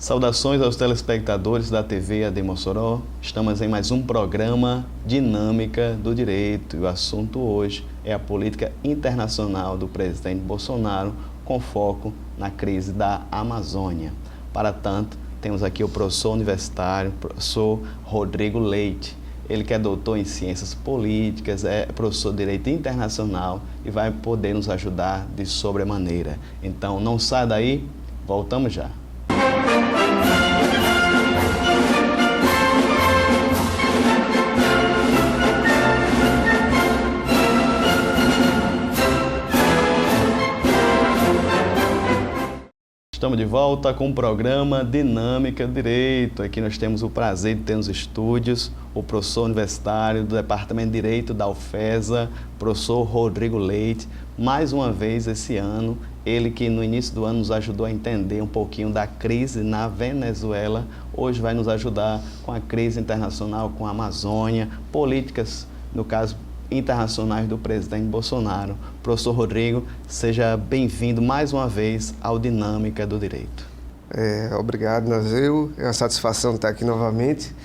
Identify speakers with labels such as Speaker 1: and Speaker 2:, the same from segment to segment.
Speaker 1: Saudações aos telespectadores da TV AD Mossoró. Estamos em mais um programa Dinâmica do Direito e o assunto hoje é a política internacional do presidente Bolsonaro com foco na crise da Amazônia. Para tanto, temos aqui o professor universitário, professor Rodrigo Leite. Ele que é doutor em Ciências Políticas, é professor de Direito Internacional e vai poder nos ajudar de sobremaneira. Então, não saia daí, voltamos já. Estamos de volta com o programa Dinâmica do Direito. Aqui nós temos o prazer de ter nos estúdios o professor universitário do Departamento de Direito da UFESA, professor Rodrigo Leite. Mais uma vez esse ano, ele que no início do ano nos ajudou a entender um pouquinho da crise na Venezuela, hoje vai nos ajudar com a crise internacional, com a Amazônia, políticas, no caso, internacionais do presidente Bolsonaro. Professor Rodrigo, seja bem-vindo mais uma vez ao Dinâmica do Direito.
Speaker 2: Obrigado, Nazeu. É uma satisfação estar aqui novamente,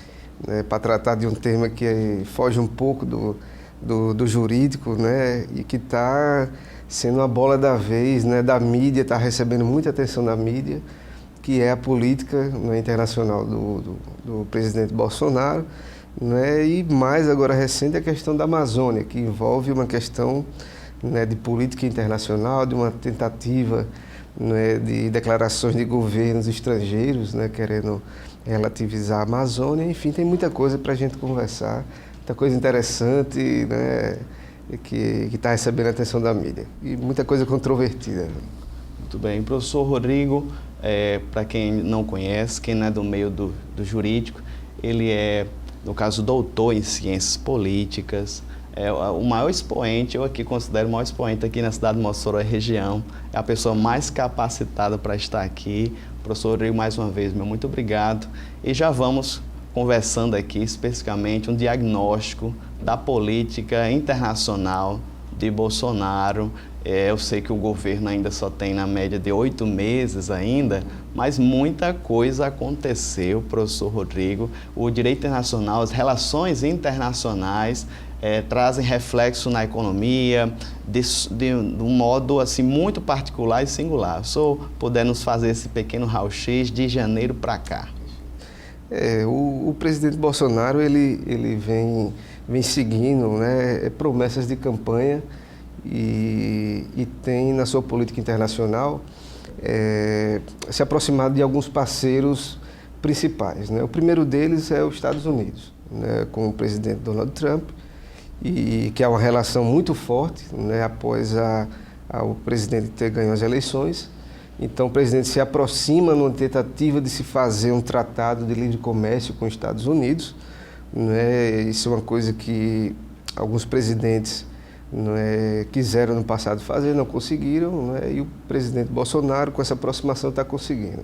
Speaker 2: para tratar de um tema que foge um pouco do jurídico, e que está sendo a bola da vez, da mídia, está recebendo muita atenção da mídia, que é a política internacional do presidente Bolsonaro. E mais agora recente a questão da Amazônia, que envolve uma questão de política internacional, de uma tentativa de declarações de governos estrangeiros querendo relativizar a Amazônia. Enfim, tem muita coisa para a gente conversar, muita coisa interessante que está recebendo a atenção da mídia e muita coisa controvertida.
Speaker 1: Muito bem. Professor Rodrigo, para quem não conhece, quem não é do meio do jurídico, ele é, no caso, doutor em Ciências Políticas, é o maior expoente, eu aqui considero o maior expoente aqui na cidade de Mossoró e região, é a pessoa mais capacitada para estar aqui. Professor Rodrigo, mais uma vez, muito obrigado. E já vamos conversando aqui especificamente um diagnóstico da política internacional de Bolsonaro. Eu sei que o governo ainda só tem na média de 8 meses ainda, mas muita coisa aconteceu, professor Rodrigo. O direito internacional, as relações internacionais trazem reflexo na economia de um modo assim, muito particular e singular. O senhor puder nos fazer esse pequeno raio-x de janeiro para cá.
Speaker 2: O presidente Bolsonaro ele vem seguindo promessas de campanha e tem na sua política internacional se aproximado de alguns parceiros principais. O primeiro deles é os Estados Unidos, com o presidente Donald Trump, e que é uma relação muito forte após o presidente ter ganho as eleições. Então o presidente se aproxima numa tentativa de se fazer um tratado de livre comércio com os Estados Unidos. Isso é uma coisa que alguns presidentes quiseram no passado fazer, não conseguiram, e o presidente Bolsonaro com essa aproximação está conseguindo.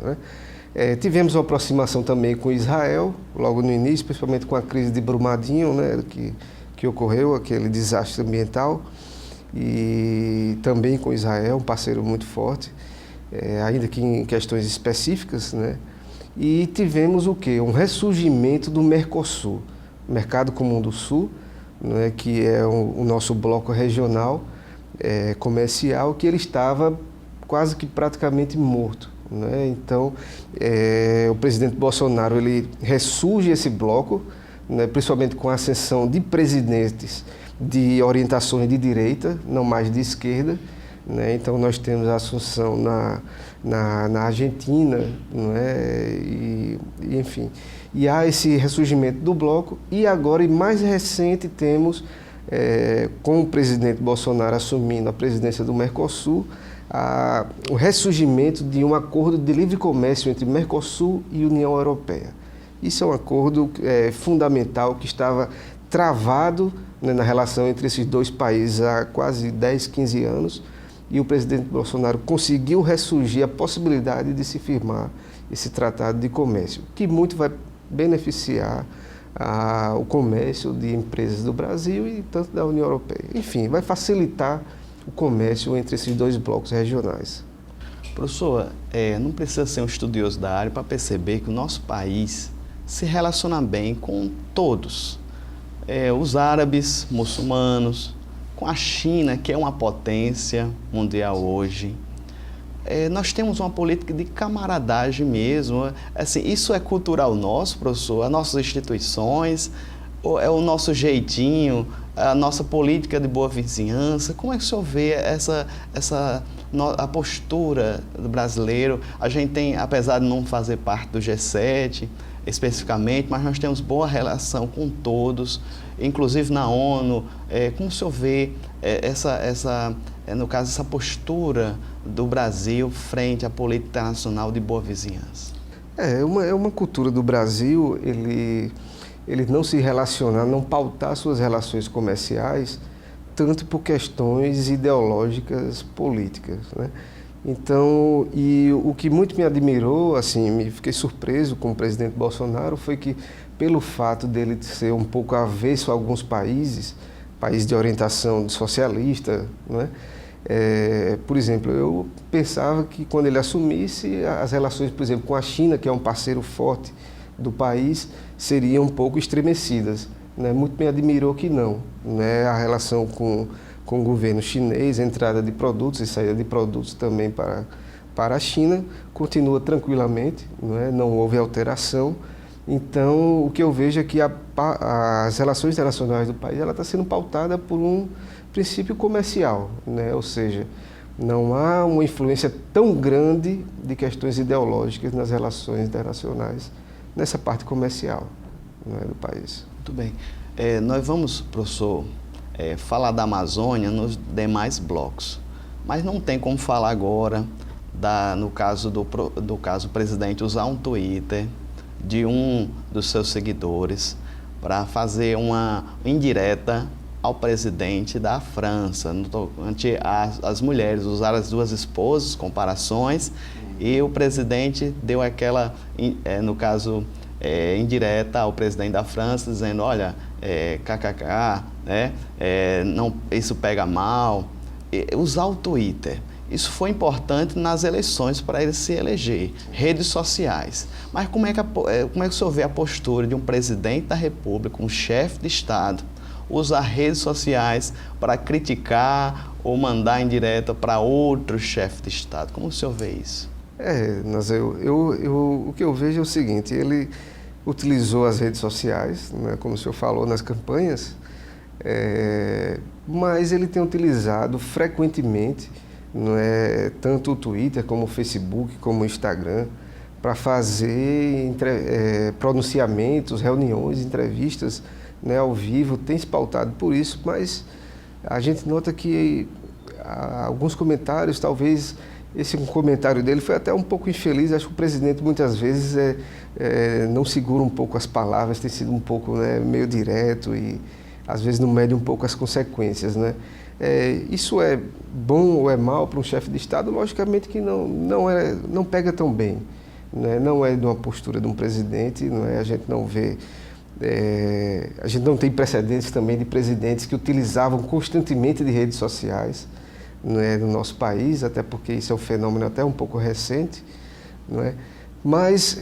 Speaker 2: Tivemos uma aproximação também com Israel, logo no início, principalmente com a crise de Brumadinho, que ocorreu, aquele desastre ambiental, e também com Israel, um parceiro muito forte, ainda que em questões específicas, E tivemos o quê? Um ressurgimento do Mercosul, Mercado Comum do Sul, que é o nosso bloco regional comercial, que ele estava quase que praticamente morto. Então, o presidente Bolsonaro ele ressurge esse bloco, principalmente com a ascensão de presidentes de orientações de direita, não mais de esquerda. Então, nós temos a assunção na Argentina, enfim. E há esse ressurgimento do bloco e agora, e mais recente, temos, com o presidente Bolsonaro assumindo a presidência do Mercosul, o ressurgimento de um acordo de livre comércio entre Mercosul e União Europeia. Isso é um acordo fundamental que estava travado na relação entre esses dois países há quase 10, 15 anos, e o presidente Bolsonaro conseguiu ressurgir a possibilidade de se firmar esse tratado de comércio, que muito vai beneficiar o comércio de empresas do Brasil e tanto da União Europeia. Enfim, vai facilitar o comércio entre esses dois blocos regionais.
Speaker 1: Professor, não precisa ser um estudioso da área para perceber que o nosso país se relaciona bem com todos. Os árabes, muçulmanos, com a China, que é uma potência mundial hoje. Nós temos uma política de camaradagem mesmo. Assim, isso é cultural nosso, professor? As nossas instituições, ou é o nosso jeitinho, a nossa política de boa vizinhança? Como é que o senhor vê a postura do brasileiro? A gente tem, apesar de não fazer parte do G7 especificamente, mas nós temos boa relação com todos, inclusive na ONU. Como o senhor vê no caso, essa postura do Brasil frente à política internacional de boa vizinhança?
Speaker 2: É uma cultura do Brasil, ele não se relacionar, não pautar suas relações comerciais tanto por questões ideológicas políticas, né? Então, e o que muito me admirou, assim, fiquei surpreso com o presidente Bolsonaro, foi que pelo fato dele ser um pouco avesso a alguns países de orientação socialista, né? Por exemplo, eu pensava que quando ele assumisse, as relações, por exemplo, com a China, que é um parceiro forte do país, seriam um pouco estremecidas, né? Muito me admirou que não, né? A relação com o governo chinês, a entrada de produtos e saída de produtos também para a China, continua tranquilamente, não houve alteração. Então, o que eu vejo é que as relações internacionais do país ela está sendo pautada por um princípio comercial, né? Ou seja, não há uma influência tão grande de questões ideológicas nas relações internacionais nessa parte comercial, né, do país.
Speaker 1: Muito bem. Nós vamos, professor, falar da Amazônia nos demais blocos, mas não tem como falar agora, no caso do presidente usar um Twitter de um dos seus seguidores para fazer uma indireta ao presidente da França, ante as mulheres, usaram as duas esposas, comparações, e o presidente deu aquela, no caso, indireta ao presidente da França, dizendo, olha, kkk, né? Não, isso pega mal. Usar o Twitter. Isso foi importante nas eleições para ele se eleger, redes sociais. Mas como é que o senhor vê a postura de um presidente da República, um chefe de Estado, usar redes sociais para criticar ou mandar indireta para outro chefe de Estado? Como o senhor vê isso?
Speaker 2: Mas o que eu vejo é o seguinte, ele utilizou as redes sociais, né, como o senhor falou, nas campanhas, mas ele tem utilizado frequentemente, não é, tanto o Twitter como o Facebook, como o Instagram, para fazer pronunciamentos, reuniões, entrevistas, né, ao vivo, tem se pautado por isso, mas a gente nota que alguns comentários, talvez esse comentário dele foi até um pouco infeliz. Acho que o presidente muitas vezes não segura um pouco as palavras, tem sido um pouco, né, meio direto e às vezes não mede um pouco as consequências, né? Isso é bom ou é mal para um chefe de Estado? Logicamente que não pega tão bem, né? Não é de uma postura de um presidente, não é? A gente não vê, a gente não tem precedentes também de presidentes que utilizavam constantemente de redes sociais, não é, no nosso país, até porque isso é um fenômeno até um pouco recente, não é? Mas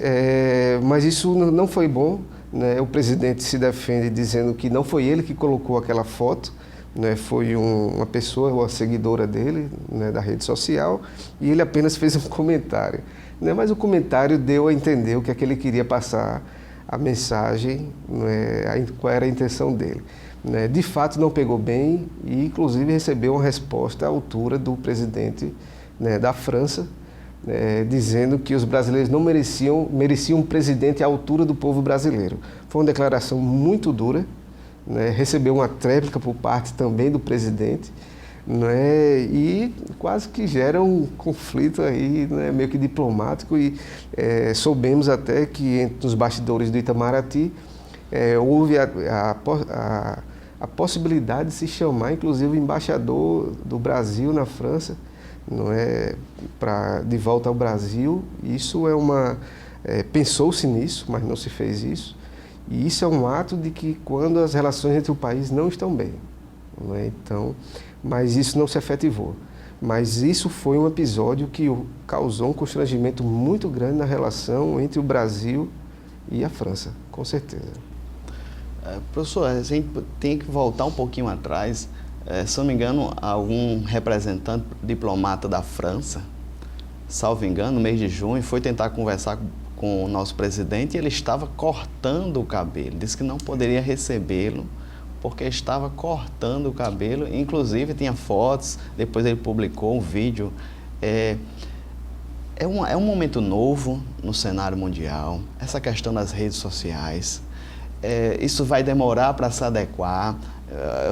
Speaker 2: isso não foi bom, né? O presidente se defende dizendo que não foi ele que colocou aquela foto, né? Foi uma pessoa, uma seguidora dele, né, da rede social, e ele apenas fez um comentário, né? Mas o comentário deu a entender o que é que ele queria passar, a mensagem, né, qual era a intenção dele. De fato não pegou bem e inclusive recebeu uma resposta à altura do presidente, né, da França, dizendo que os brasileiros não mereciam um presidente à altura do povo brasileiro. Foi uma declaração muito dura, né, recebeu uma tréplica por parte também do presidente, né, e quase que gera um conflito aí, né, meio que diplomático, e soubemos até que nos bastidores do Itamaraty houve a possibilidade de se chamar, inclusive, o embaixador do Brasil na França, não é, de volta ao Brasil. Isso pensou-se nisso, mas não se fez isso. E isso é um ato de que quando as relações entre o país não estão bem, não é? Então, mas isso não se efetivou. Mas isso foi um episódio que causou um constrangimento muito grande na relação entre o Brasil e a França, com certeza.
Speaker 1: Professor, a gente tem que voltar um pouquinho atrás. Se não me engano, algum representante diplomata da França, salvo engano, no mês de junho, foi tentar conversar com o nosso presidente e ele estava cortando o cabelo. Disse que não poderia recebê-lo porque estava cortando o cabelo. Inclusive, tinha fotos, depois ele publicou um vídeo. É um momento novo no cenário mundial, essa questão das redes sociais. Isso vai demorar para se adequar.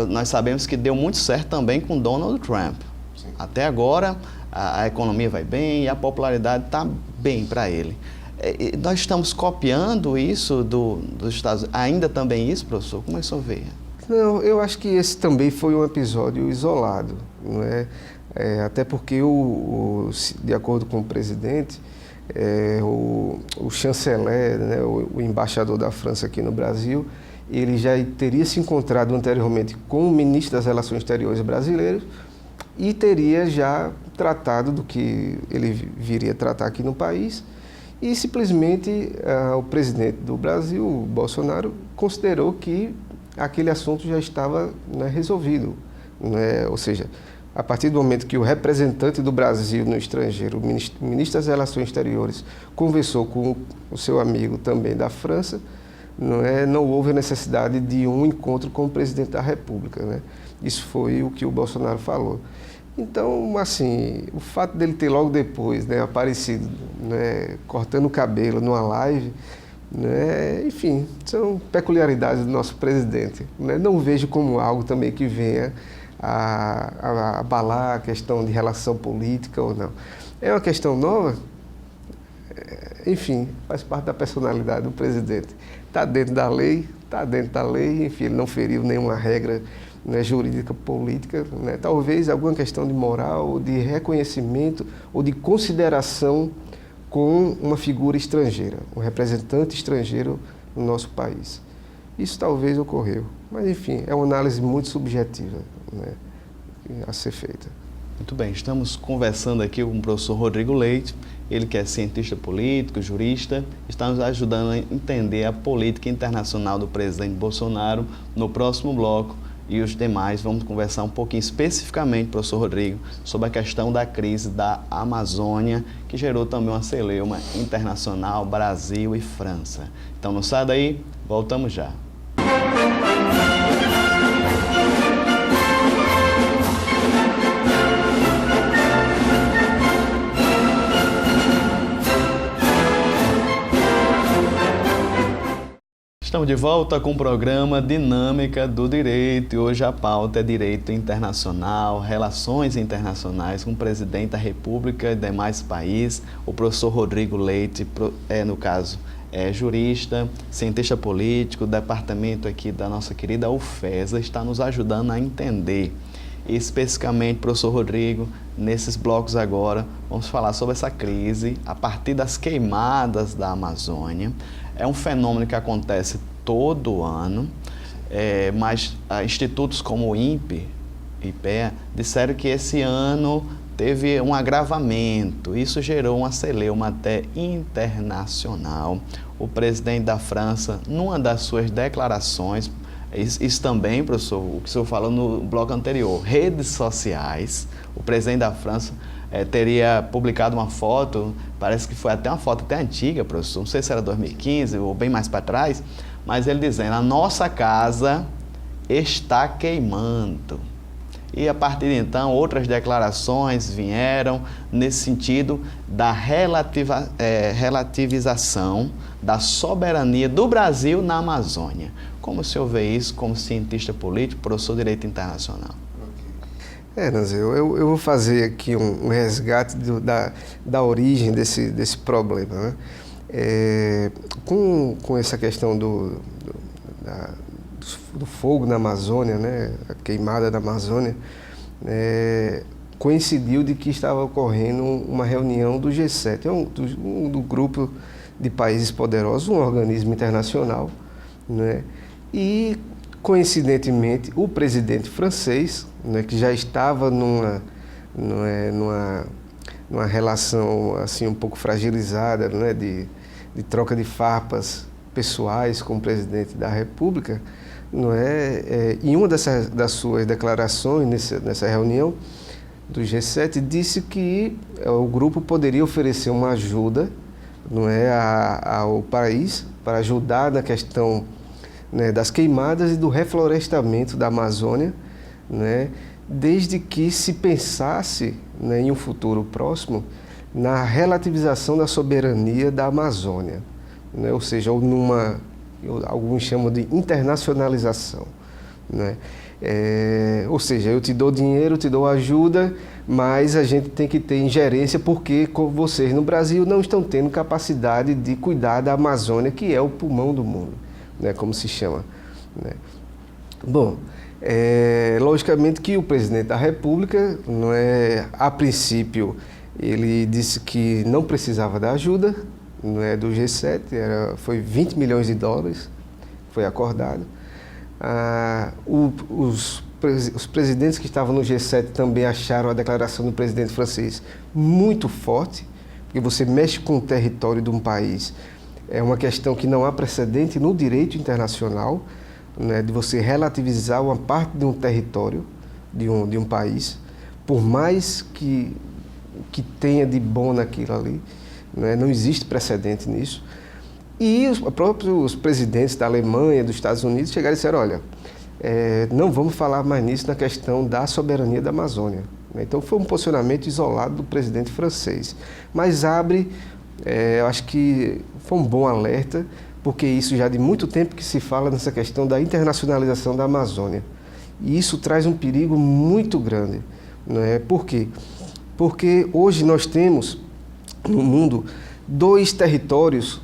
Speaker 1: Nós sabemos que deu muito certo também com Donald Trump. Sim. Até agora, a economia vai bem e a popularidade está bem para ele. Nós estamos copiando isso dos Estados Unidos. Ainda também isso, professor? Como é que o senhor vê?
Speaker 2: Não, eu acho que esse também foi um episódio isolado, não é? Até porque, de acordo com o presidente, o chanceler, né, o embaixador da França aqui no Brasil, ele já teria se encontrado anteriormente com o ministro das Relações Exteriores brasileiro e teria já tratado do que ele viria tratar aqui no país. E simplesmente o presidente do Brasil, o Bolsonaro, considerou que aquele assunto já estava, né, resolvido. Né? Ou seja, a partir do momento que o representante do Brasil no estrangeiro, o ministro das Relações Exteriores, conversou com o seu amigo também da França, não houve a necessidade de um encontro com o presidente da República. Né? Isso foi o que o Bolsonaro falou. Então, assim, o fato dele ter logo depois, né, aparecido, né, cortando o cabelo numa live, né, enfim, são peculiaridades do nosso presidente. Né? Não vejo como algo também que venha a abalar a questão de relação política ou não. É uma questão nova, enfim, faz parte da personalidade do presidente. Está dentro da lei, enfim, ele não feriu nenhuma regra, né, jurídica, política, né? Talvez alguma questão de moral, ou de reconhecimento ou de consideração com uma figura estrangeira, um representante estrangeiro no nosso país. Isso talvez ocorreu, mas enfim, é uma análise muito subjetiva, né, a ser feita.
Speaker 1: Muito bem, estamos conversando aqui com o professor Rodrigo Leite, ele que é cientista político, jurista, está nos ajudando a entender a política internacional do presidente Bolsonaro. No próximo bloco e os demais, vamos conversar um pouquinho especificamente, professor Rodrigo, sobre a questão da crise da Amazônia, que gerou também uma celeuma internacional, Brasil e França. Então não sai daí, voltamos já. Estamos de volta com o programa Dinâmica do Direito e hoje a pauta é Direito Internacional, Relações Internacionais com o Presidente da República e demais países. O professor Rodrigo Leite, no caso, é jurista, cientista político, departamento aqui da nossa querida UFESA, está nos ajudando a entender. E especificamente, professor Rodrigo, nesses blocos agora, vamos falar sobre essa crise a partir das queimadas da Amazônia. É um fenômeno que acontece todo ano, mas institutos como o INPE, IPEA, disseram que esse ano teve um agravamento. Isso gerou uma celeuma até internacional. O presidente da França, numa das suas declarações, isso também, professor, o que o senhor falou no bloco anterior, redes sociais, o presidente da França teria publicado uma foto, parece que foi até uma foto até antiga, professor, não sei se era 2015 ou bem mais para trás, mas ele dizendo, a nossa casa está queimando. E a partir de então, outras declarações vieram nesse sentido da relativização da soberania do Brasil na Amazônia. Como o senhor vê isso como cientista político, professor de Direito Internacional?
Speaker 2: Nanzio, eu vou fazer aqui um resgate da origem desse problema. Né? Com essa questão do fogo na Amazônia, né? A queimada da Amazônia, coincidiu de que estava ocorrendo uma reunião do G7, do grupo de países poderosos, um organismo internacional, né? E, coincidentemente, o presidente francês, né, que já estava não é, numa relação assim um pouco fragilizada, não é, de troca de farpas pessoais com o presidente da República, não é, em uma das suas declarações nessa reunião do G7 disse que o grupo poderia oferecer uma ajuda, não é, ao país para ajudar na questão, né, das queimadas e do reflorestamento da Amazônia, né, desde que se pensasse, né, em um futuro próximo na relativização da soberania da Amazônia, né, ou seja, alguns chamam de internacionalização, né? Ou seja, eu te dou dinheiro, te dou ajuda, mas a gente tem que ter ingerência porque vocês no Brasil não estão tendo capacidade de cuidar da Amazônia, que é o pulmão do mundo, né, como se chama, né? Bom, logicamente que o presidente da República, não é, a princípio, ele disse que não precisava da ajuda, não é, do G7, foi 20 milhões de dólares, foi acordado. Os presidentes que estavam no G7 também acharam a declaração do presidente francês muito forte, porque você mexe com o território de um país, é uma questão que não há precedente no direito internacional, né, de você relativizar uma parte de um território de um país, por mais que tenha de bom naquilo ali, né, não existe precedente nisso. E os próprios presidentes da Alemanha, dos Estados Unidos, chegaram e disseram, olha, não vamos falar mais nisso na questão da soberania da Amazônia. Então foi um posicionamento isolado do presidente francês. Mas eu acho que foi um bom alerta, porque isso já de muito tempo que se fala nessa questão da internacionalização da Amazônia. E isso traz um perigo muito grande, não é? Por quê? Porque hoje nós temos no mundo 2 territórios,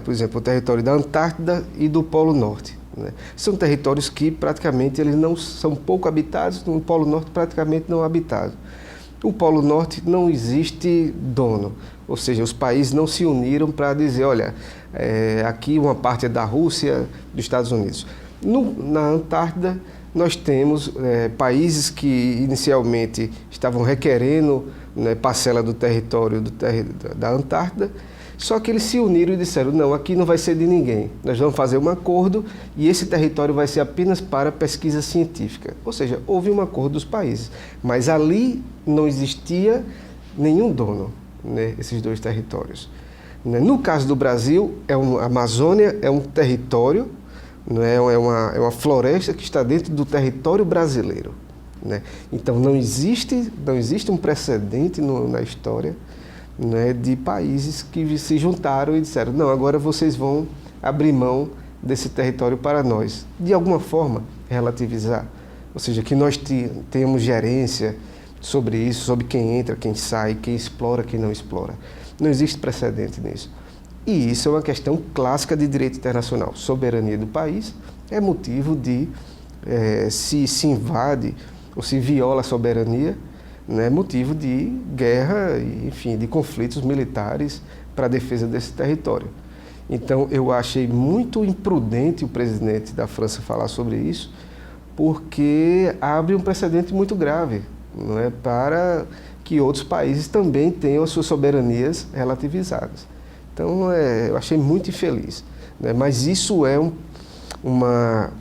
Speaker 2: por exemplo, o território da Antártida e do Polo Norte, né? São territórios que praticamente eles não são pouco habitados, no Polo Norte praticamente não habitado. O Polo Norte não existe dono, ou seja, os países não se uniram para dizer, olha, aqui uma parte é da Rússia, dos Estados Unidos. Na Antártida nós temos países que inicialmente estavam requerendo, né, parcela do território da Antártida, só que eles se uniram e disseram, não, aqui não vai ser de ninguém, nós vamos fazer um acordo e esse território vai ser apenas para pesquisa científica. Ou seja, houve um acordo dos países, mas ali não existia nenhum dono, né, esses 2 territórios. No caso do Brasil, a Amazônia é um território, né, é uma floresta que está dentro do território brasileiro, né? Então não existe um precedente na história, né, de países que se juntaram e disseram, não, agora vocês vão abrir mão desse território para nós. De alguma forma, relativizar. Ou seja, que nós tenhamos gerência sobre isso, sobre quem entra, quem sai, quem explora, quem não explora. Não existe precedente nisso. E isso é uma questão clássica de direito internacional. Soberania do país é motivo de, se invade ou se viola a soberania, né, motivo de guerra, enfim, de conflitos militares para a defesa desse território. Então, eu achei muito imprudente o presidente da França falar sobre isso, porque abre um precedente muito grave, não é, para que outros países também tenham as suas soberanias relativizadas. Então, eu achei muito infeliz, né, mas isso é uma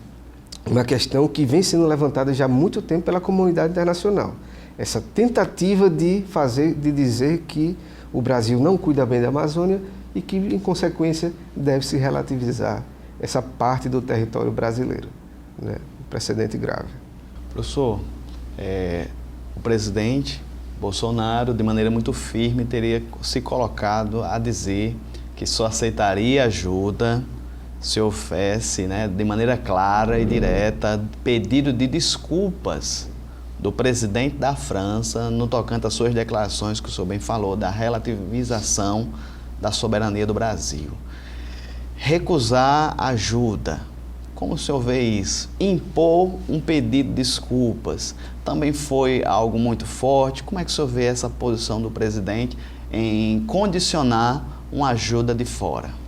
Speaker 2: questão que vem sendo levantada já há muito tempo pela comunidade internacional. Essa tentativa de dizer que o Brasil não cuida bem da Amazônia e que, em consequência, deve-se relativizar essa parte do território brasileiro, né? Um precedente grave.
Speaker 1: Professor, o presidente Bolsonaro, de maneira muito firme, teria se colocado a dizer que só aceitaria ajuda se houvesse, né, de maneira clara e direta, pedido de desculpas do presidente da França no tocante às suas declarações, que o senhor bem falou, da relativização da soberania do Brasil. Recusar ajuda, como o senhor vê isso? Impor um pedido de desculpas, também foi algo muito forte. Como é que o senhor vê essa posição do presidente em condicionar uma ajuda de fora?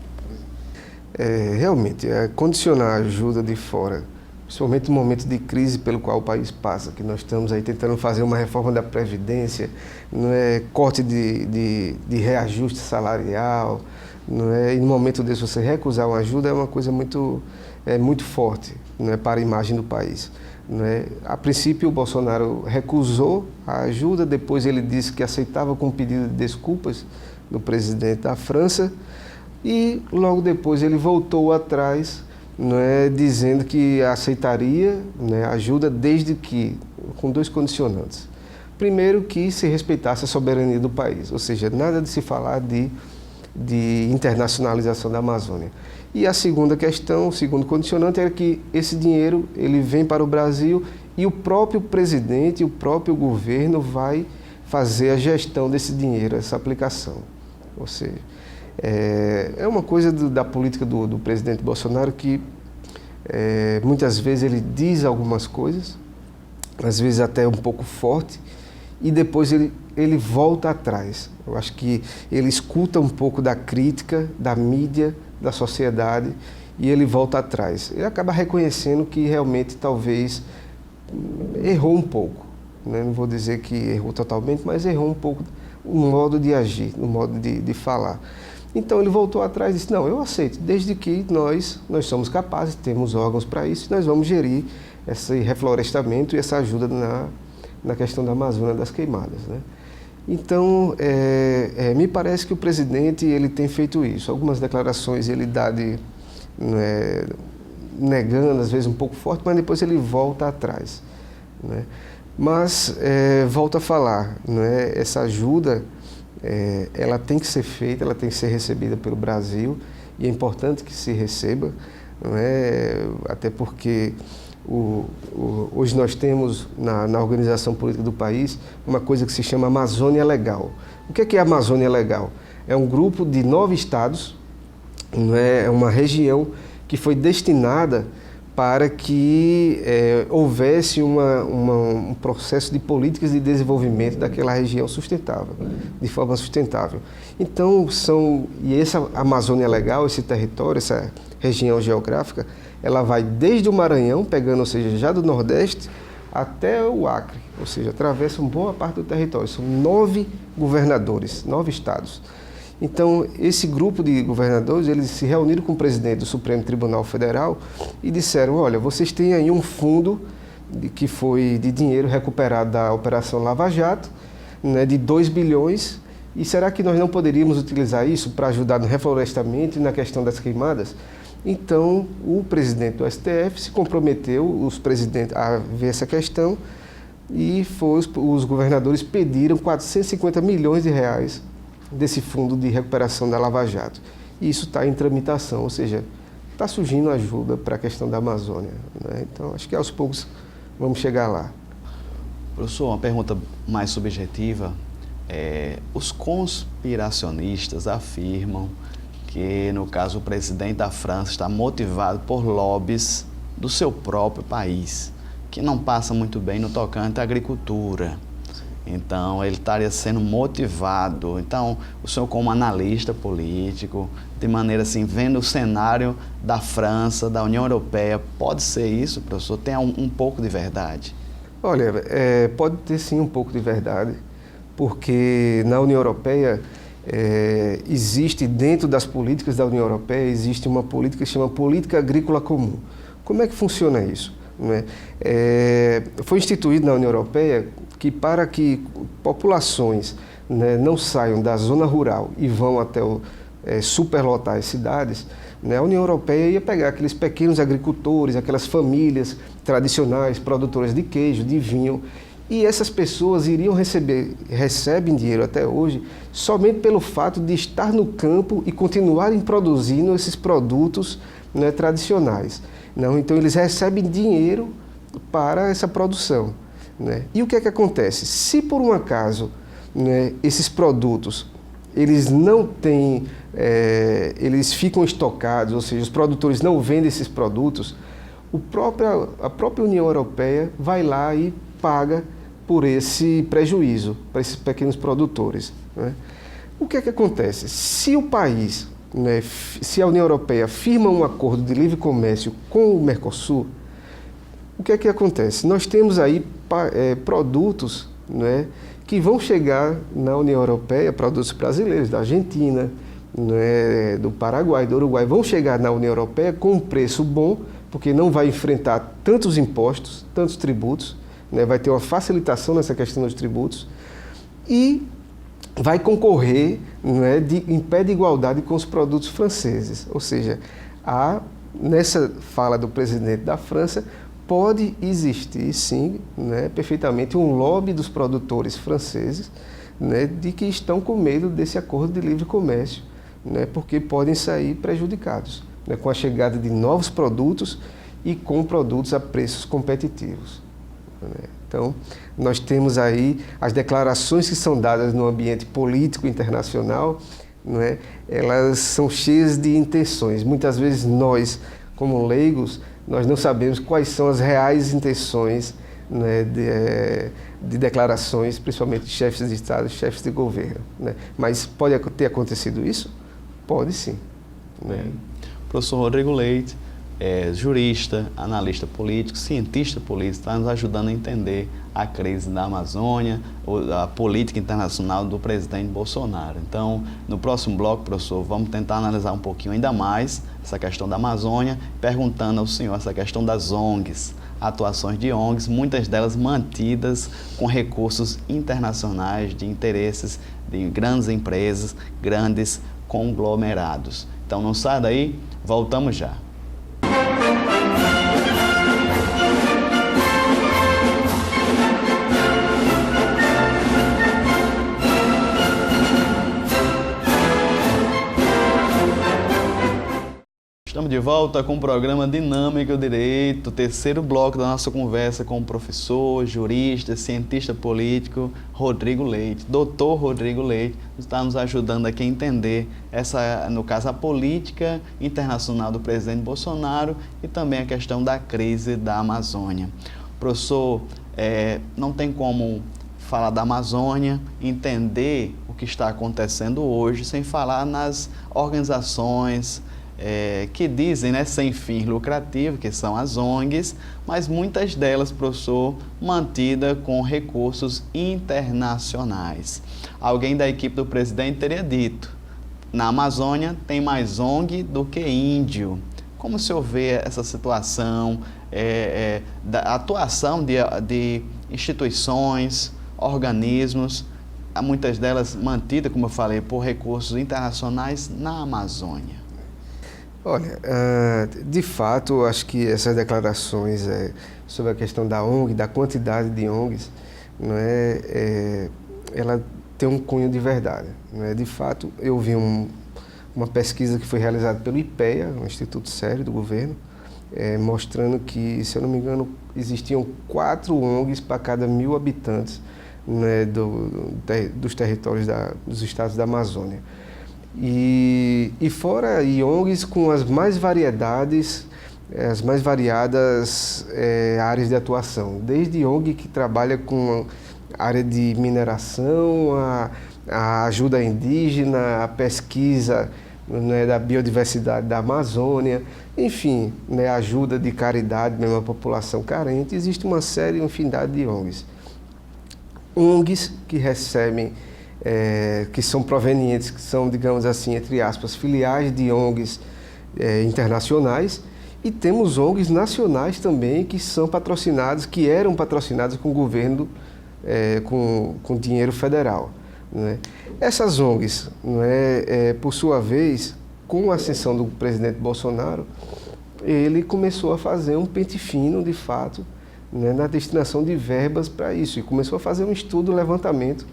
Speaker 2: Realmente, condicionar a ajuda de fora, principalmente no momento de crise pelo qual o país passa, que nós estamos aí tentando fazer uma reforma da Previdência, não é, corte de reajuste salarial, não é, e no momento desse você recusar uma ajuda é uma coisa muito forte, não é, para a imagem do país. Não é? A princípio o Bolsonaro recusou a ajuda, depois ele disse que aceitava com pedido de desculpas do presidente da França e logo depois ele voltou atrás, não é, dizendo que aceitaria, né, ajuda desde que, com dois condicionantes. Primeiro, que se respeitasse a soberania do país, ou seja, nada de se falar de internacionalização da Amazônia. E a segunda questão, o segundo condicionante, era que esse dinheiro ele vem para o Brasil e o próprio presidente, o próprio governo vai fazer a gestão desse dinheiro, essa aplicação. Ou seja, é uma coisa da política do presidente Bolsonaro que muitas vezes ele diz algumas coisas, às vezes até um pouco forte, e depois ele volta atrás. Eu acho que ele escuta um pouco da crítica, da mídia, da sociedade, e ele volta atrás. Ele acaba reconhecendo que realmente talvez errou um pouco, né? Não vou dizer que errou totalmente, mas errou um pouco no modo de agir, no modo de falar. Então ele voltou atrás e disse, não, eu aceito, desde que nós somos capazes, temos órgãos para isso, e nós vamos gerir esse reflorestamento e essa ajuda na questão da Amazônia, das queimadas, né? Então, me parece que o presidente ele tem feito isso. Algumas declarações ele dá negando, às vezes um pouco forte, mas depois ele volta atrás, né? Mas, volto a falar, né? Essa ajuda, ela tem que ser feita, ela tem que ser recebida pelo Brasil, e é importante que se receba, não é? Até porque hoje nós temos na organização política do país uma coisa que se chama Amazônia Legal. O que é a Amazônia Legal? É um grupo de 9 estados, é uma região que foi destinada para que houvesse um processo de políticas de desenvolvimento daquela região sustentável, de forma sustentável. Então, essa Amazônia Legal, esse território, essa região geográfica, ela vai desde o Maranhão, pegando, ou seja, já do Nordeste, até o Acre, ou seja, atravessa uma boa parte do território. São 9 governadores, 9 estados. Então, esse grupo de governadores, eles se reuniram com o presidente do Supremo Tribunal Federal e disseram, olha, vocês têm aí um fundo que foi de dinheiro recuperado da Operação Lava Jato, né, de 2 bilhões, e será que nós não poderíamos utilizar isso para ajudar no reflorestamento e na questão das queimadas? Então, o presidente do STF se comprometeu, os presidentes, a ver essa questão, e os governadores pediram 450 milhões de reais desse fundo de recuperação da Lava Jato. E isso está em tramitação, ou seja, está surgindo ajuda para a questão da Amazônia, né? Então, acho que aos poucos vamos chegar lá.
Speaker 1: Professor, uma pergunta mais subjetiva. Os conspiracionistas afirmam que, no caso, o presidente da França está motivado por lobbies do seu próprio país, que não passa muito bem no tocante à agricultura. Então, ele estaria sendo motivado. Então, o senhor, como analista político, de maneira assim, vendo o cenário da França, da União Europeia, pode ser isso, professor? Tem um pouco de verdade?
Speaker 2: Olha, pode ter sim um pouco de verdade, porque na União Europeia existe, dentro das políticas da União Europeia, existe uma política que se chama Política Agrícola Comum. Como é que funciona isso? Né? Foi instituído na União Europeia que para que populações, né, não saiam da zona rural e vão até superlotar as cidades, né, a União Europeia ia pegar aqueles pequenos agricultores, aquelas famílias tradicionais, produtoras de queijo, de vinho, e essas pessoas recebem dinheiro até hoje somente pelo fato de estar no campo e continuarem produzindo esses produtos, né, tradicionais. Não, então eles recebem dinheiro para essa produção, né? E o que é que acontece? Se por um acaso, né, esses produtos eles não têm, eles ficam estocados, ou seja, os produtores não vendem esses produtos, a própria União Europeia vai lá e paga por esse prejuízo para esses pequenos produtores, né? O que é que acontece? Se o país, né, se a União Europeia firma um acordo de livre comércio com o Mercosul, o que é que acontece? Nós temos aí produtos, né, que vão chegar na União Europeia, produtos brasileiros, da Argentina, né, do Paraguai, do Uruguai, vão chegar na União Europeia com um preço bom, porque não vai enfrentar tantos impostos, tantos tributos, né, vai ter uma facilitação nessa questão dos tributos e vai concorrer, né, em pé de igualdade com os produtos franceses. Ou seja, nessa fala do presidente da França, pode existir, sim, né, perfeitamente um lobby dos produtores franceses, né, de que estão com medo desse acordo de livre comércio, né, porque podem sair prejudicados, né, com a chegada de novos produtos e com produtos a preços competitivos, né. Então, nós temos aí as declarações que são dadas no ambiente político internacional, né, elas são cheias de intenções. Muitas vezes nós, como leigos, nós não sabemos quais são as reais intenções, né, de declarações, principalmente de chefes de Estado, chefes de governo, né. Mas pode ter acontecido isso? Pode sim, né.
Speaker 1: Professor Rodrigo Leite é jurista, analista político, cientista político, está nos ajudando a entender a crise da Amazônia, a política internacional do presidente Bolsonaro. Então, no próximo bloco, professor, vamos tentar analisar um pouquinho ainda mais essa questão da Amazônia, perguntando ao senhor essa questão das ONGs, atuações de ONGs, muitas delas mantidas com recursos internacionais de interesses de grandes empresas, grandes conglomerados. Então, não saia daí, voltamos já. Estamos de volta com o programa Dinâmica do Direito, terceiro bloco da nossa conversa com o professor, jurista, cientista político Rodrigo Leite. Doutor Rodrigo Leite está nos ajudando aqui a entender no caso, a política internacional do presidente Bolsonaro e também a questão da crise da Amazônia. Professor, não tem como falar da Amazônia, entender o que está acontecendo hoje, sem falar nas organizações que dizem, né, sem fim lucrativo, que são as ONGs, mas muitas delas, professor, mantidas com recursos internacionais. Alguém da equipe do presidente teria dito, na Amazônia tem mais ONG do que índio. Como o senhor vê essa situação, da atuação de instituições, organismos, muitas delas mantidas, como eu falei, por recursos internacionais na Amazônia?
Speaker 2: Olha, de fato, acho que essas declarações sobre a questão da ONG, da quantidade de ONGs, não ela tem um cunho de verdade. Não é? De fato, eu vi uma pesquisa que foi realizada pelo IPEA, um instituto sério do governo, mostrando que, se eu não me engano, existiam 4 ONGs para cada 1.000 habitantes, né, dos territórios dos estados da Amazônia. E fora ONGs com as mais variadas áreas de atuação, desde ONG que trabalha com a área de mineração, a ajuda indígena, a pesquisa, né, da biodiversidade da Amazônia, enfim, né, ajuda de caridade mesmo à população carente. Existe uma infinidade de ONGs. ONGs que recebem, que são provenientes, que são, digamos assim, entre aspas, filiais de ONGs internacionais, e temos ONGs nacionais também que são patrocinadas, que eram patrocinadas com o governo, com dinheiro federal, né? Essas ONGs, por sua vez, com a ascensão do presidente Bolsonaro, ele começou a fazer um pente fino, de fato, né, na destinação de verbas para isso, e começou a fazer um estudo, um levantamento,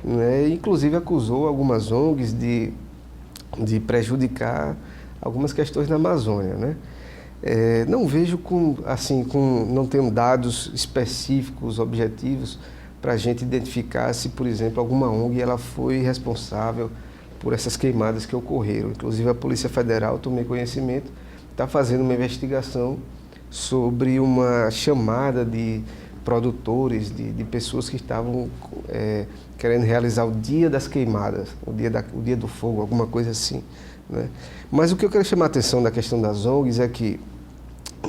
Speaker 2: né, inclusive acusou algumas ONGs de prejudicar algumas questões na Amazônia, né? Não vejo não tenho dados específicos, objetivos, para a gente identificar se, por exemplo, alguma ONG ela foi responsável por essas queimadas que ocorreram. Inclusive a Polícia Federal, tomei conhecimento, está fazendo uma investigação sobre uma chamada de produtores, de pessoas que estavam querendo realizar o dia das queimadas, o dia do fogo, alguma coisa assim, né? Mas o que eu quero chamar a atenção da questão das ONGs é que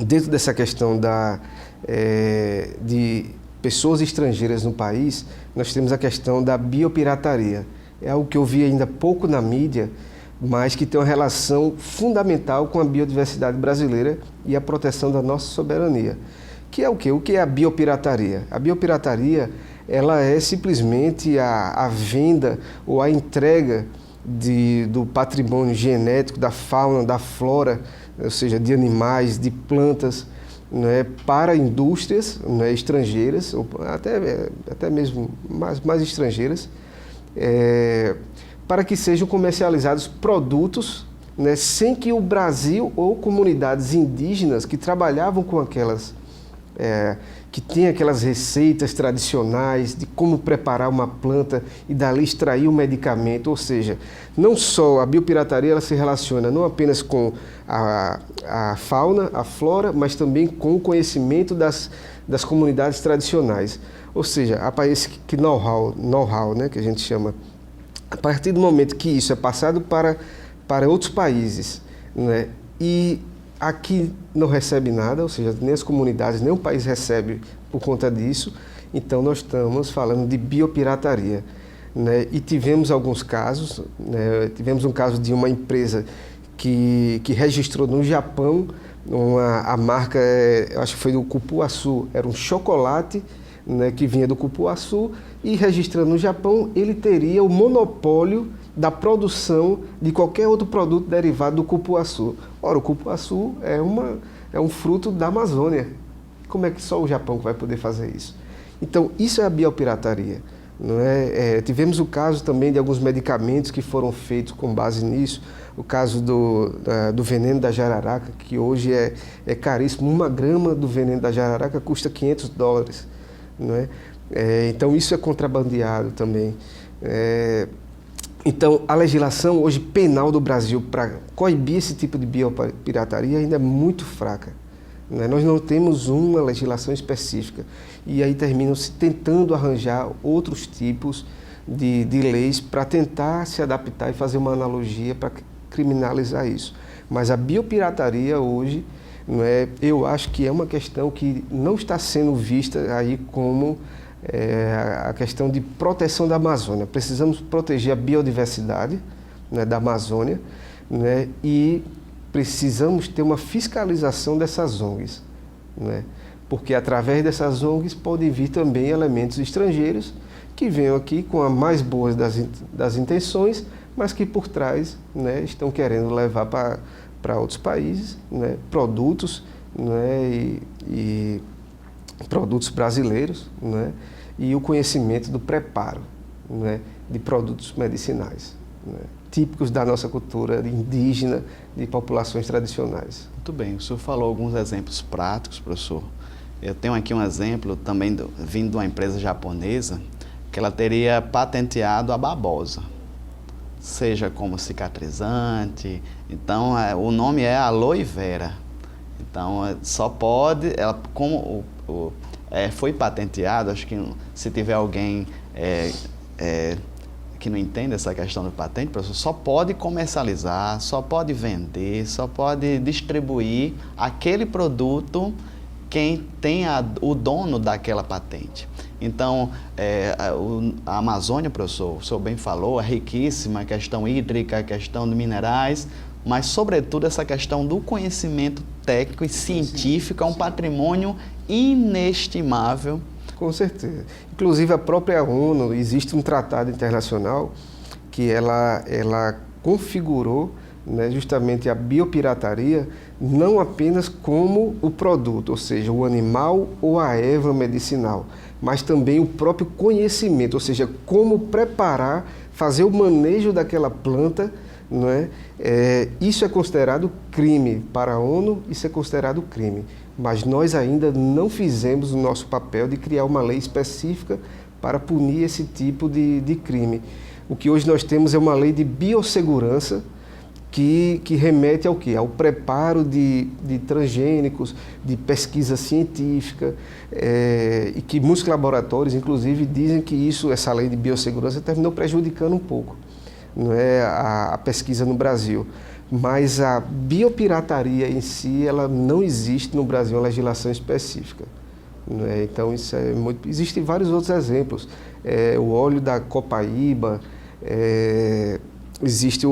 Speaker 2: dentro dessa questão de pessoas estrangeiras no país, nós temos a questão da biopirataria. É algo que eu vi ainda pouco na mídia, mas que tem uma relação fundamental com a biodiversidade brasileira e a proteção da nossa soberania. Que é o quê? O que é a biopirataria? A biopirataria, ela é simplesmente a venda ou a entrega do patrimônio genético, da fauna, da flora, ou seja, de animais, de plantas, né, para indústrias, né, estrangeiras, ou até mesmo mais estrangeiras, para que sejam comercializados produtos, né, sem que o Brasil ou comunidades indígenas que trabalhavam com que tinham aquelas receitas tradicionais de como preparar uma planta e dali extrair um medicamento, ou seja, não só a biopirataria ela se relaciona não apenas com a fauna, a flora, mas também com o conhecimento das comunidades tradicionais. Ou seja, esse know-how, né, que a gente chama. A partir do momento que isso é passado para outros países, né, e aqui não recebe nada, ou seja, nem as comunidades, nem o país recebe por conta disso, então nós estamos falando de biopirataria, né, e tivemos alguns casos, né, tivemos um caso de uma empresa que registrou no Japão a marca, eu acho que foi do cupuaçu, era um chocolate, né, que vinha do cupuaçu, e registrando no Japão, ele teria o monopólio da produção de qualquer outro produto derivado do cupuaçu. Ora, o cupuaçu é um fruto da Amazônia. Como é que só o Japão vai poder fazer isso? Então, isso é a biopirataria. Não é? Tivemos o caso também de alguns medicamentos que foram feitos com base nisso. O caso do veneno da jararaca, que hoje é caríssimo. 1 grama do veneno da jararaca custa $500. Não é? Então, isso é contrabandeado também. Então, a legislação hoje penal do Brasil para coibir esse tipo de biopirataria ainda é muito fraca, né? Nós não temos uma legislação específica e aí terminam-se tentando arranjar outros tipos de leis para tentar se adaptar e fazer uma analogia para criminalizar isso. Mas a biopirataria hoje, não é, eu acho que é uma questão que não está sendo vista aí como a questão de proteção da Amazônia. Precisamos proteger a biodiversidade, né, da Amazônia, né, e precisamos ter uma fiscalização dessas ONGs, né, porque através dessas ONGs podem vir também elementos estrangeiros que venham aqui com a mais boa das intenções, mas que por trás, né, estão querendo levar para outros países, né, produtos, né, e produtos brasileiros, né, e o conhecimento do preparo, né, de produtos medicinais, né, típicos da nossa cultura indígena, de populações tradicionais.
Speaker 1: Muito bem, o senhor falou alguns exemplos práticos, professor. Eu tenho aqui um exemplo também vindo de uma empresa japonesa, que ela teria patenteado a babosa, seja como cicatrizante. Então, o nome é aloe vera. Então, só pode, ela, como foi patenteado, acho que se tiver alguém que não entende essa questão do patente, professor, só pode comercializar, só pode vender, só pode distribuir aquele produto quem tem o dono daquela patente. Então, a Amazônia, professor, o senhor bem falou, é riquíssima, a questão hídrica, a questão de minerais, mas, sobretudo, essa questão do conhecimento técnico e científico é um patrimônio inestimável.
Speaker 2: Com certeza. Inclusive, a própria ONU, existe um tratado internacional que ela configurou, né, justamente a biopirataria não apenas como o produto, ou seja, o animal ou a erva medicinal, mas também o próprio conhecimento, ou seja, como preparar, fazer o manejo daquela planta, não é? Isso é considerado crime para a ONU, isso é considerado crime, mas nós ainda não fizemos o nosso papel de criar uma lei específica para punir esse tipo de crime. O que hoje nós temos é uma lei de biossegurança, que remete ao quê? Ao preparo de transgênicos, de pesquisa científica, e que muitos laboratórios, inclusive, dizem que essa lei de biossegurança terminou prejudicando um pouco, não é, a pesquisa no Brasil. mas a biopirataria em si, ela não existe no Brasil, uma legislação específica. Né? Então, isso é muito... Existem vários outros exemplos. O óleo da Copaíba, existe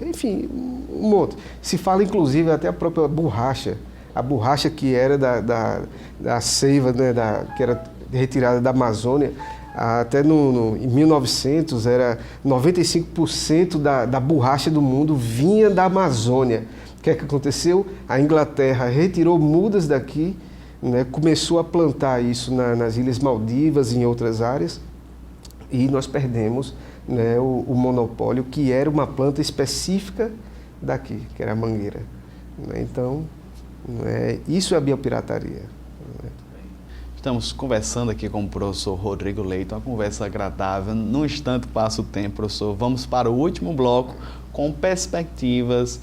Speaker 2: enfim, um monte. Se fala, inclusive, até a própria borracha. A borracha que era da seiva, né, que era retirada da Amazônia, até em 1900, era 95% da borracha do mundo vinha da Amazônia. O que é que aconteceu? A Inglaterra retirou mudas daqui, né, começou a plantar isso nas Ilhas Maldivas e em outras áreas, e nós perdemos, né, o monopólio, que era uma planta específica daqui, que era a mangueira. Então, isso é a biopirataria.
Speaker 1: Estamos conversando aqui com o professor Rodrigo Leite, uma conversa agradável. Num instante passa o tempo, professor. Vamos para o último bloco com perspectivas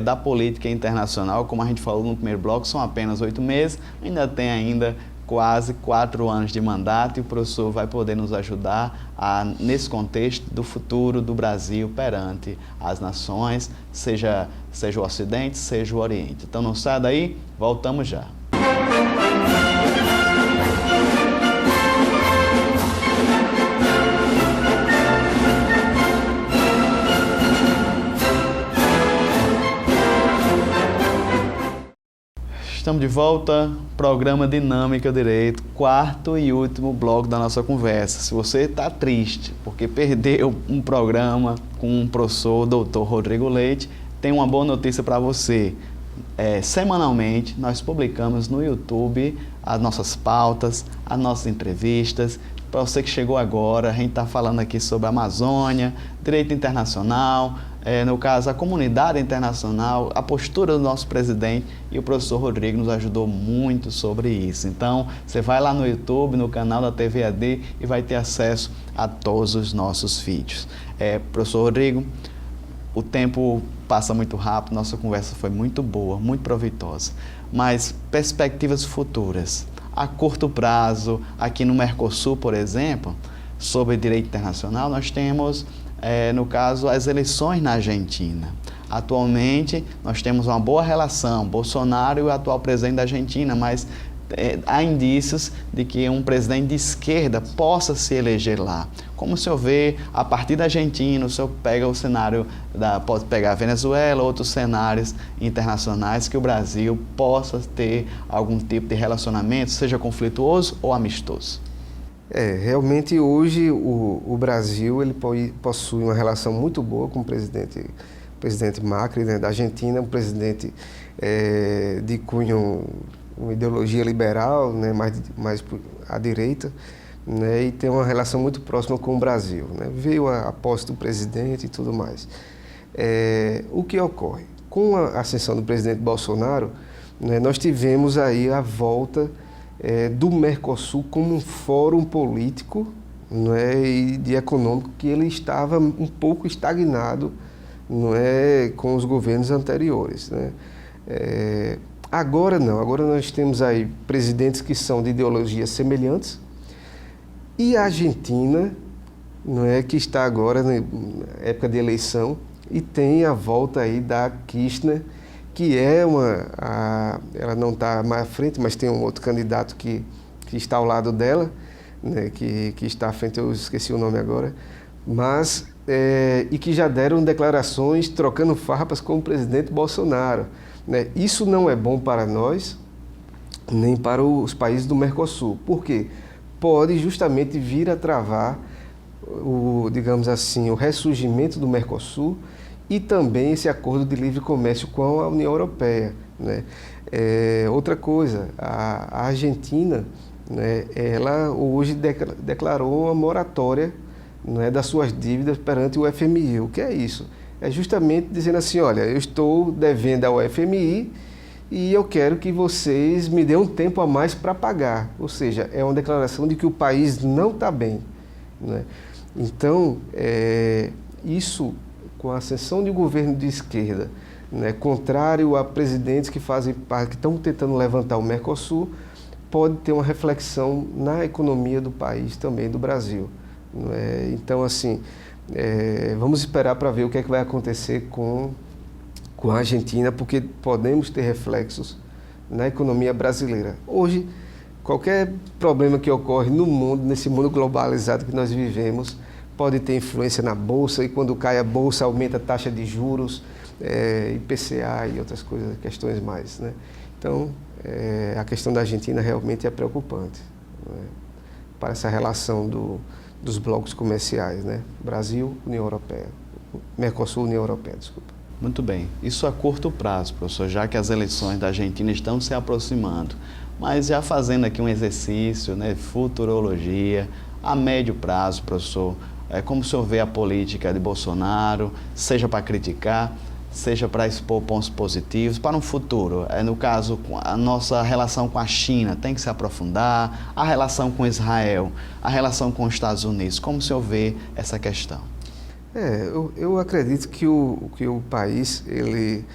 Speaker 1: da política internacional. Como a gente falou no primeiro bloco, são apenas 8 meses, ainda quase 4 anos de mandato, e o professor vai poder nos ajudar nesse contexto do futuro do Brasil perante as nações, seja o Ocidente, seja o Oriente. Então não saia daí, voltamos já. Estamos de volta, programa Dinâmica Direito, quarto e último bloco da nossa conversa. Se você está triste porque perdeu um programa com o professor Dr. Rodrigo Leite, tem uma boa notícia para você. Semanalmente, nós publicamos no YouTube as nossas pautas, as nossas entrevistas. Para você que chegou agora, a gente está falando aqui sobre a Amazônia, direito internacional, no caso, a comunidade internacional, a postura do nosso presidente, e o professor Rodrigo nos ajudou muito sobre isso. Então, você vai lá no YouTube, no canal da TV AD, e vai ter acesso a todos os nossos vídeos. Professor Rodrigo, o tempo passa muito rápido, nossa conversa foi muito boa, muito proveitosa, mas perspectivas futuras, a curto prazo, aqui no Mercosul, por exemplo, sobre direito internacional, nós temos, no caso, as eleições na Argentina. Atualmente, nós temos uma boa relação, Bolsonaro e o atual presidente da Argentina, mas há indícios de que um presidente de esquerda possa se eleger lá. Como o senhor vê, a partir da Argentina, o senhor pega o cenário, pode pegar a Venezuela, outros cenários internacionais, que o Brasil possa ter algum tipo de relacionamento, seja conflituoso ou amistoso?
Speaker 2: Realmente hoje o Brasil ele possui uma relação muito boa com o presidente Macri, né, da Argentina, um presidente de cunho, uma ideologia liberal, né, mais à direita, né, e tem uma relação muito próxima com o Brasil. Né, veio a posse do presidente e tudo mais. O que ocorre? Com a ascensão do presidente Bolsonaro, né, nós tivemos aí a volta do Mercosul como um fórum político, né, e econômico que ele estava um pouco estagnado, com os governos anteriores. Né. Agora não, agora nós temos aí presidentes que são de ideologias semelhantes, e a Argentina, que está agora na época de eleição, e tem a volta aí da Kirchner, que ela não está mais à frente, mas tem um outro candidato que está ao lado dela, né, que está à frente, eu esqueci o nome agora, mas, e que já deram declarações trocando farpas com o presidente Bolsonaro. Né. Isso não é bom para nós, nem para os países do Mercosul. Por quê? Pode justamente vir a travar digamos assim, o ressurgimento do Mercosul e também esse acordo de livre comércio com a União Europeia. Né? Outra coisa, a Argentina, né, ela hoje declarou uma moratória, né, das suas dívidas perante o FMI. O que é isso? É justamente dizendo assim, olha, eu estou devendo ao FMI e eu quero que vocês me dêem um tempo a mais para pagar. Ou seja, é uma declaração de que o país não está bem. Né? Então, isso, com a ascensão de um governo de esquerda, né, contrário a presidentes que estão tentando levantar o Mercosul, pode ter uma reflexão na economia do país também, do Brasil. Então, assim, vamos esperar para ver o que é que vai acontecer com com a Argentina, porque podemos ter reflexos na economia brasileira. Hoje, qualquer problema que ocorre no mundo, nesse mundo globalizado que nós vivemos, pode ter influência na Bolsa, e quando cai a Bolsa aumenta a taxa de juros, IPCA e outras coisas, questões mais, né? Então, a questão da Argentina realmente é preocupante, né? Para essa relação dos blocos comerciais, né? Brasil, União Europeia, Mercosul, União Europeia, desculpa.
Speaker 1: Muito bem. Isso a curto prazo, professor, já que as eleições da Argentina estão se aproximando. Mas já fazendo aqui um exercício, né, futurologia, a médio prazo, professor, como o senhor vê a política de Bolsonaro, seja para criticar, seja para expor pontos positivos, para um futuro? No caso, a nossa relação com a China tem que se aprofundar, a relação com Israel, a relação com os Estados Unidos. Como o senhor vê essa questão?
Speaker 2: Eu acredito que o país ele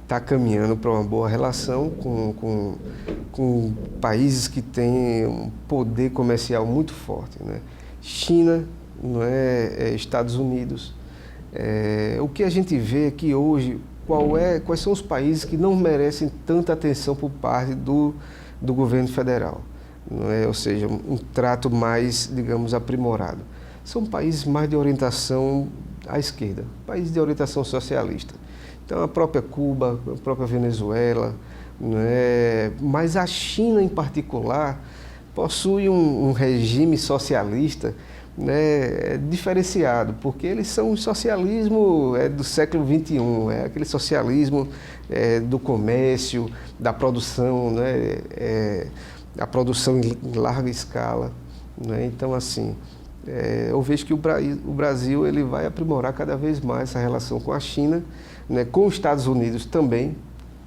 Speaker 2: está caminhando para uma boa relação com países que têm um poder comercial muito forte, né? China, não Estados Unidos. O que a gente vê é que hoje, quais são os países que não merecem tanta atenção por parte do governo federal, não é? Ou seja, um trato mais, digamos, aprimorado. São países mais de orientação à esquerda, países de orientação socialista. Então, a própria Cuba, a própria Venezuela, né? Mas a China, em particular, possui um regime socialista, né, diferenciado, porque eles são um socialismo do século XXI, aquele socialismo do comércio, da produção, né, a produção em larga escala, né? Então, assim, eu vejo que o Brasil ele vai aprimorar cada vez mais essa relação com a China, né, com os Estados Unidos também,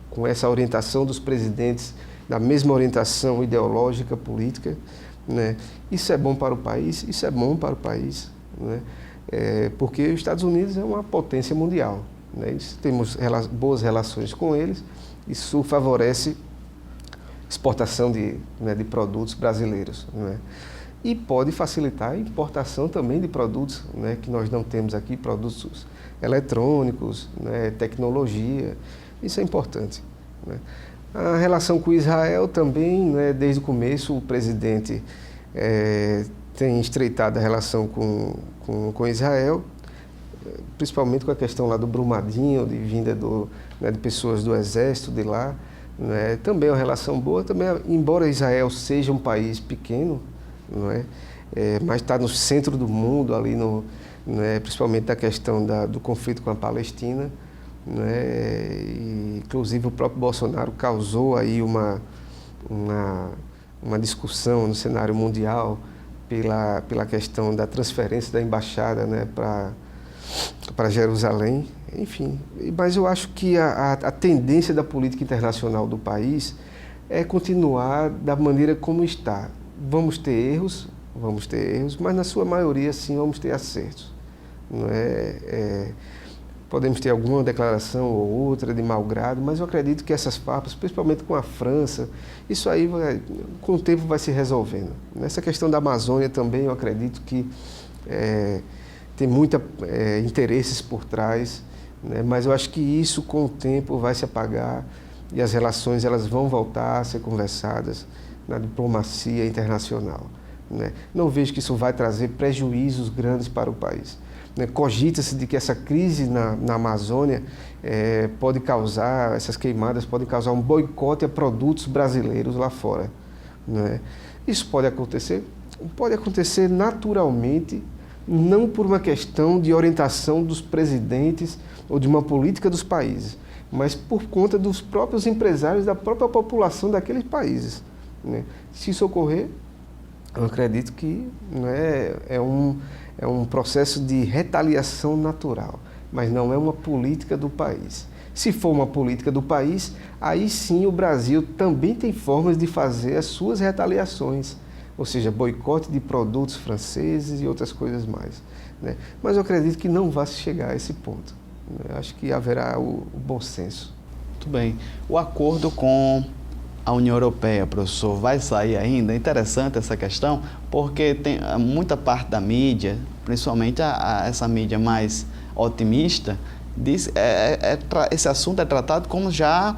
Speaker 2: com essa orientação dos presidentes, da mesma orientação ideológica, política, né? Isso é bom para o país, isso é bom para o país, né? Porque os Estados Unidos é uma potência mundial, né? Temos boas relações com eles, isso favorece exportação de produtos brasileiros, né? E pode facilitar a importação também de produtos, né, que nós não temos aqui, produtos eletrônicos, né, tecnologia, isso é importante, né? A relação com Israel também, né, desde o começo o presidente tem estreitado a relação com Israel, principalmente com a questão lá do Brumadinho, de vinda de pessoas do exército de lá, né? Também é uma relação boa, também, embora Israel seja um país pequeno, não é? Mas está no centro do mundo, ali principalmente da questão do conflito com a Palestina, né? E, inclusive o próprio Bolsonaro causou aí uma discussão no cenário mundial pela questão da transferência da embaixada, né, para Jerusalém, enfim. Mas eu acho que a tendência da política internacional do país é continuar da maneira como está. Vamos ter erros, mas na sua maioria, sim, vamos ter acertos. Não podemos ter alguma declaração ou outra de mau grado, mas eu acredito que essas farpas, principalmente com a França, isso aí com o tempo vai se resolvendo. Nessa questão da Amazônia também eu acredito que tem muitos interesses por trás, né? Mas eu acho que isso com o tempo vai se apagar e as relações elas vão voltar a ser conversadas na diplomacia internacional, né? Não vejo que isso vai trazer prejuízos grandes para o país. Cogita-se de que essa crise na Amazônia pode causar, essas queimadas podem causar um boicote a produtos brasileiros lá fora, né? Isso pode acontecer naturalmente, não por uma questão de orientação dos presidentes ou de uma política dos países, mas por conta dos próprios empresários, da própria população daqueles países, né? Se isso ocorrer, eu acredito que é um processo de retaliação natural, mas não é uma política do país. Se for uma política do país, aí sim o Brasil também tem formas de fazer as suas retaliações, ou seja, boicote de produtos franceses e outras coisas mais, né? Mas eu acredito que não vai se chegar a esse ponto, né? Acho que haverá o bom senso.
Speaker 1: Muito bem. O acordo com a União Europeia, professor, vai sair ainda? É interessante essa questão, porque tem muita parte da mídia, principalmente essa mídia mais otimista, esse assunto é tratado como já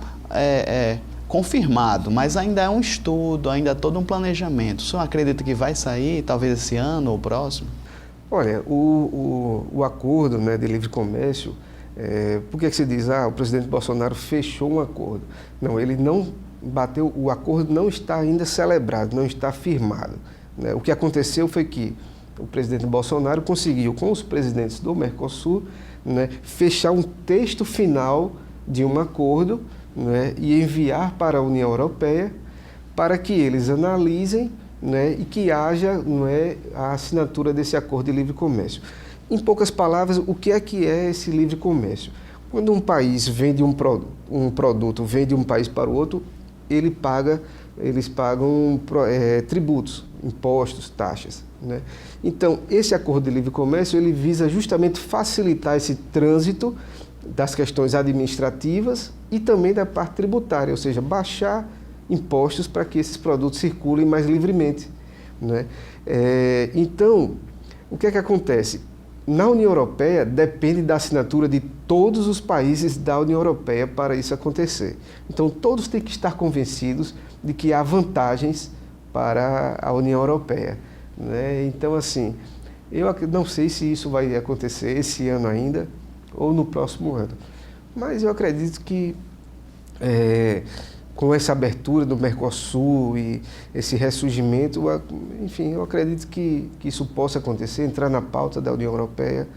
Speaker 1: confirmado, mas ainda é um estudo, ainda é todo um planejamento. O senhor acredita que vai sair, talvez esse ano ou próximo?
Speaker 2: Olha, o acordo, né, de livre comércio, por que se diz, o presidente Bolsonaro fechou um acordo? Não, ele não bateu, o acordo não está ainda celebrado, não está firmado, né? O que aconteceu foi que o presidente Bolsonaro conseguiu, com os presidentes do Mercosul, né, fechar um texto final de um acordo, né, e enviar para a União Europeia para que eles analisem, né, e que haja, né, a assinatura desse acordo de livre comércio. Em poucas palavras, o que é esse livre comércio? Quando um país vende um produto, vende de um país para o outro, eles pagam tributos, impostos, taxas, né? Então, esse acordo de livre comércio, ele visa justamente facilitar esse trânsito das questões administrativas e também da parte tributária, ou seja, baixar impostos para que esses produtos circulem mais livremente, né? Então, o que acontece? Na União Europeia, depende da assinatura de todos os países da União Europeia para isso acontecer. Então, todos têm que estar convencidos de que há vantagens para a União Europeia, né? Então, assim, eu não sei se isso vai acontecer esse ano ainda ou no próximo ano, mas eu acredito que com essa abertura do Mercosul e esse ressurgimento, enfim, eu acredito que isso possa acontecer, entrar na pauta da União Europeia.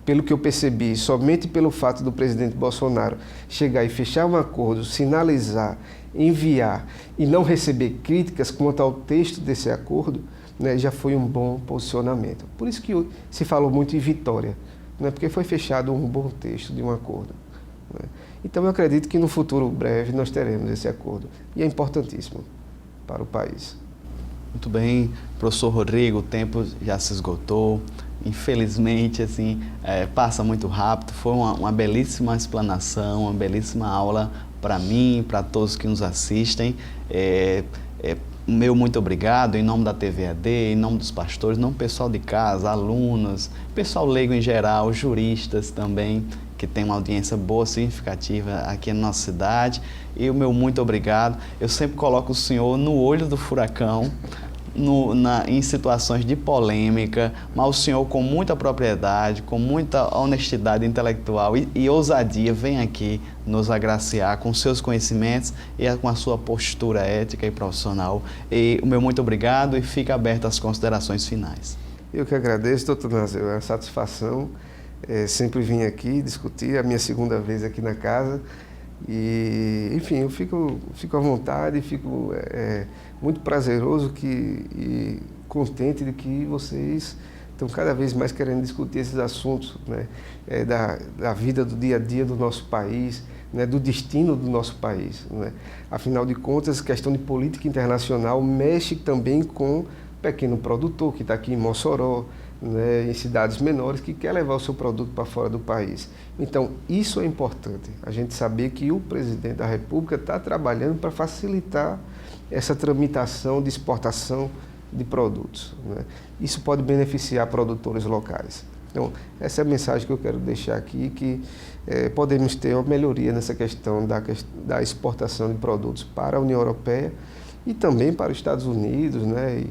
Speaker 2: Pelo que eu percebi, somente pelo fato do presidente Bolsonaro chegar e fechar um acordo, sinalizar, enviar e não receber críticas quanto ao texto desse acordo, né, já foi um bom posicionamento. Por isso que se falou muito em vitória, né, porque foi fechado um bom texto de um acordo, né? Então eu acredito que no futuro breve nós teremos esse acordo e é importantíssimo para o país.
Speaker 1: Muito bem, professor Rodrigo, o tempo já se esgotou. Infelizmente, assim, passa muito rápido. Foi uma belíssima explanação, uma belíssima aula para mim, para todos que nos assistem. Meu muito obrigado em nome da TVAD, em nome dos pastores, em nome do pessoal de casa, alunos, pessoal leigo em geral, juristas também, que tem uma audiência boa, significativa aqui na nossa cidade. E o meu muito obrigado. Eu sempre coloco o senhor no olho do furacão, em situações de polêmica, mas o senhor, com muita propriedade, com muita honestidade intelectual e ousadia, vem aqui nos agraciar com seus conhecimentos e com a sua postura ética e profissional. E o meu muito obrigado e fica aberto às considerações finais.
Speaker 2: Eu que agradeço, doutor Nazeu, é uma satisfação sempre vim aqui discutir, é a minha segunda vez aqui na casa. E, enfim, eu fico à vontade, fico muito prazeroso e contente de que vocês estão cada vez mais querendo discutir esses assuntos, né, da vida do dia a dia do nosso país, né, do destino do nosso país, né? Afinal de contas, a questão de política internacional mexe também com o pequeno produtor que está aqui em Mossoró, né, em cidades menores, que quer levar o seu produto para fora do país. Então, isso é importante, a gente saber que o presidente da República está trabalhando para facilitar essa tramitação de exportação de produtos, né? Isso pode beneficiar produtores locais. Então, essa é a mensagem que eu quero deixar aqui, que podemos ter uma melhoria nessa questão da exportação de produtos para a União Europeia e também para os Estados Unidos, né,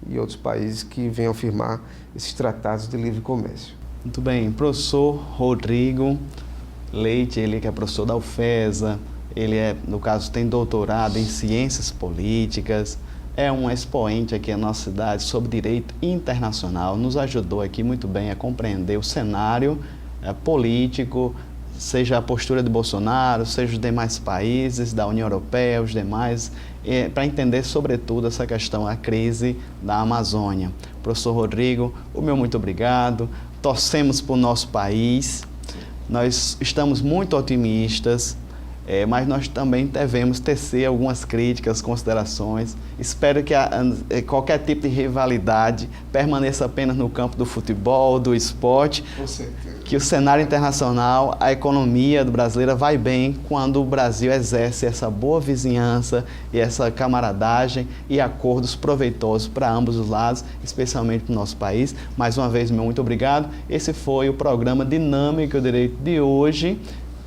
Speaker 2: e outros países que venham firmar esses tratados de livre comércio.
Speaker 1: Muito bem, professor Rodrigo Leite, ele que é professor da UFESA, ele no caso, tem doutorado em ciências políticas, é um expoente aqui na nossa cidade sobre direito internacional, nos ajudou aqui muito bem a compreender o cenário político, seja a postura de Bolsonaro, seja os demais países da União Europeia, os demais, para entender, sobretudo, essa questão, a crise da Amazônia. Professor Rodrigo, o meu muito obrigado, torcemos para o nosso país, nós estamos muito otimistas, mas nós também devemos tecer algumas críticas, considerações. Espero que qualquer tipo de rivalidade permaneça apenas no campo do futebol, do esporte.
Speaker 2: Com certeza.
Speaker 1: Que o cenário internacional, a economia brasileira vai bem quando o Brasil exerce essa boa vizinhança e essa camaradagem e acordos proveitosos para ambos os lados, especialmente para o nosso país. Mais uma vez, meu muito obrigado. Esse foi o programa Dinâmica do Direito de hoje.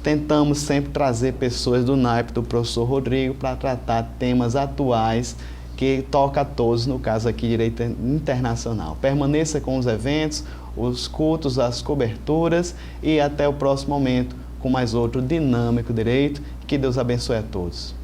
Speaker 1: Tentamos sempre trazer pessoas do naipe do professor Rodrigo para tratar temas atuais que tocam a todos, no caso aqui, direito internacional. Permaneça com os eventos, os cultos, as coberturas e até o próximo momento com mais outro Dinâmico Direito. Que Deus abençoe a todos.